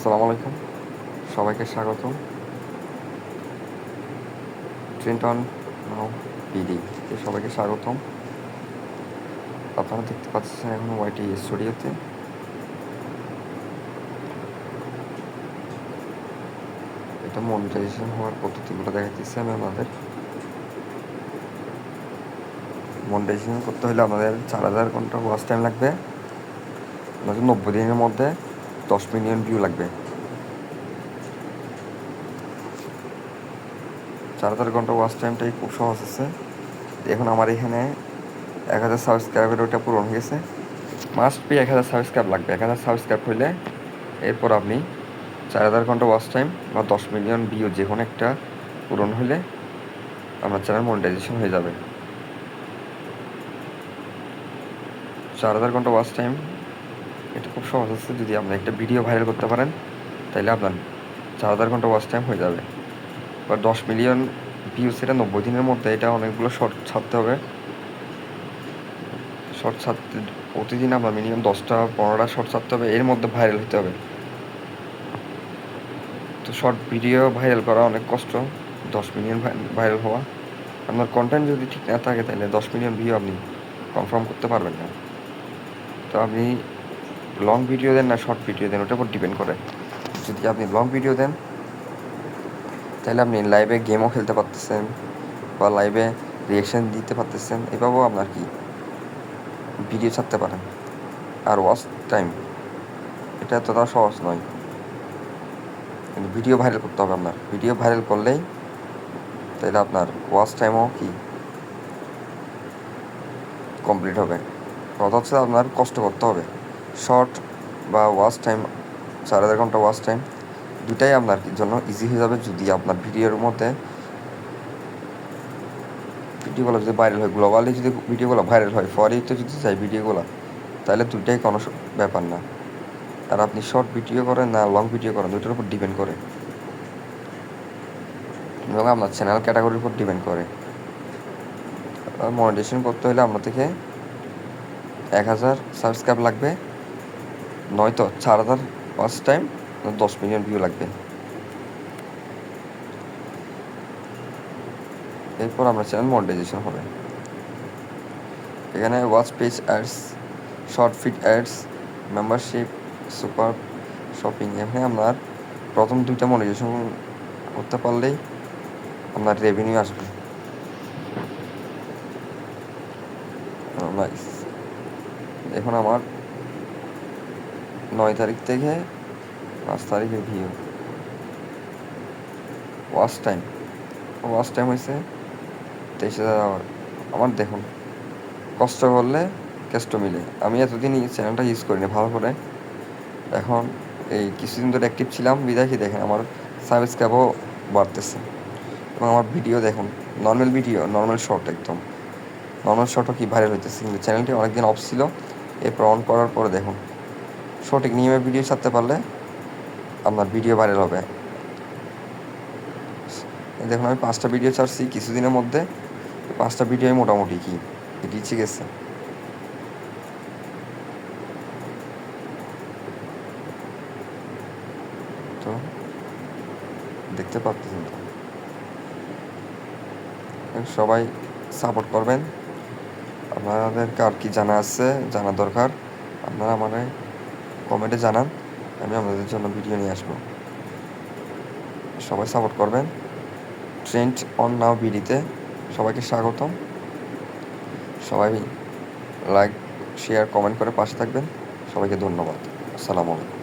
আসসালামু আলাইকুম, সবাইকে স্বাগতম। ট্রেন্টন নাও পিডি তে সবাইকে স্বাগতম। আপনারা দেখতে পাচ্ছেন এখন ওয়াইটি স্টুডিওতে। এটা মনিটাইজেশন হওয়ার পদ্ধতিগুলো দেখাইতেছি আমি আপনাদের। মনিটাইজেশন করতে হলে আপনাদের 4000 ঘন্টা ওয়াচ টাইম লাগবে। আপনাদের 90 দিনের মধ্যে 10 মিলিয়ন ভিউ লাগবে। 4000 ঘন্টা ওয়াচ টাইমটাই খুব সহজ আছে। এখন আমার এখানে 1000 সাবস্ক্রাইবের ওটা পূরণ হয়ে গেছে। মাস্ট বি 1000 সাবস্ক্রাইব লাগবে। 1000 সাবস্ক্রাইব হইলে এরপর আপনি 4000 ঘন্টা ওয়াচ টাইম বা 10 মিলিয়ন ভিউ যে কোনো একটা পূরণ হলে আপনার চ্যানেল মনিটাইজেশন হয়ে যাবে। 4000 ঘন্টা ওয়াচ টাইম এটা খুব সহজ আছে। যদি আপনি একটা ভিডিও ভাইরাল করতে পারেন তাহলে আপনার 4000 ঘন্টা ওয়াচ টাইম হয়ে যাবে। বা 10 মিলিয়ন ভিউজ এটা 90 দিনের মধ্যে। এটা অনেকগুলো শর্ট ছাড়তে হবে। শর্ট ছাড়তে প্রতিদিন আপনার মিনিমাম 10টা-15টা শর্ট ছাড়তে হবে, এর মধ্যে ভাইরাল হতে হবে। তো শর্ট ভিডিও ভাইরাল করা অনেক কষ্ট। 10 মিলিয়ন ভাইরাল হওয়া, আপনার কন্টেন্ট যদি ঠিক না থাকে তাহলে 10 মিলিয়ন ভিউ আপনি কনফার্ম করতে পারবেন না। তো আপনি লং ভিডিও দেন না শর্ট ভিডিও দেন ওটার উপর ডিপেন্ড করে। যদি আপনি লং ভিডিও দেন তাহলে আপনি লাইভে গেমও খেলতে পারতেছেন বা লাইভে রিয়াকশান দিতে পারতেছেন, এভাবেও আপনার কি ভিডিও ছাড়তে পারেন। আর ওয়াচ টাইম এটা এতটা সহজ নয়, কিন্তু ভিডিও ভাইরাল করতে হবে আপনার। ভিডিও ভাইরাল করলেই তাহলে আপনার ওয়াচ টাইমও কি কমপ্লিট হবে। কথা হচ্ছে আপনার কষ্ট করতে হবে। শর্ট বা ওয়াচ টাইম 4000 ঘন্টা ওয়াচ টাইম দুটাই আপনার জন্য ইজি হয়ে যাবে যদি আপনার ভিডিওর মধ্যে ভিডিওগুলো যদি ভাইরাল হয়, গ্লোবালি যদি ভিডিওগুলো ভাইরাল হয়, ফরিতে যদি চাই ভিডিওগুলো, তাহলে দুইটাই কোনো ব্যাপার না। আর আপনি শর্ট ভিডিও করেন না লং ভিডিও করেন দুইটার উপর ডিপেন্ড করে এবং আপনার চ্যানেল ক্যাটাগরির উপর ডিপেন্ড করে। মনিটাইজেশন করতে হলে আপনার থেকে 1000 সাবস্ক্রাইব লাগবে, নয়তো 4000 ওয়াচ টাইম, 10 মিলিয়ন ভিউ লাগবে। এরপর আপনার চ্যানেল মনিটাইজেশন হবে। এখানে watch page ads, short feed ads, membership, super shopping, এখানে আপনার প্রথম দুইটা মনিটাইজেশন করতে পারলেই আপনার রেভিনিউ আসবে। নাইস। এখন আমার 9 তারিখ থেকে 5 তারিখের ভিউ ওয়াচ টাইম হয়েছে 23,000 আওয়ার। আমার দেখুন, কষ্ট করলে কেষ্ট মিলে। আমি এতদিন এই চ্যানেলটা ইউজ করিনি ভালো করে, এখন এই কিছুদিন ধরে অ্যাক্টিভ ছিলাম বিদায় কি দেখেন আমার সাবস্ক্রাইবও বাড়তেছে এবং আমার ভিডিও দেখুন, নর্মাল শর্ট, একদম নর্মাল শর্টও কি ভাইরাল হইতেছে। কিন্তু চ্যানেলটি অনেকদিন অফ ছিল, এরপর অন করার পরে দেখুন সঠিক নিয়মে ভিডিও ছাড়তে পারলে আপনার ভিডিও ভাইরাল হবে। দেখুন আমি 5টা ভিডিও ছাড়ছি কিছুদিনের মধ্যে, 5টা ভিডিওই মোটামুটি কি রিচে গেছে। তো দেখতে পাচ্ছেন তো, সবাই সাপোর্ট করবেন। আপনাদের কার কি জানা আছে, জানা দরকার, আপনারা আমাকে কমেন্টে জানান, আমি আপনাদের জন্য ভিডিও নিয়ে আসবো। সবাই সাপোর্ট করবেন। ট্রেন্ড অন নাও বিডিতে সবাইকে স্বাগতম। সবাই লাইক, শেয়ার, কমেন্ট করে পাশে থাকবেন। সবাইকে ধন্যবাদ। আসসালামু আলাইকুম।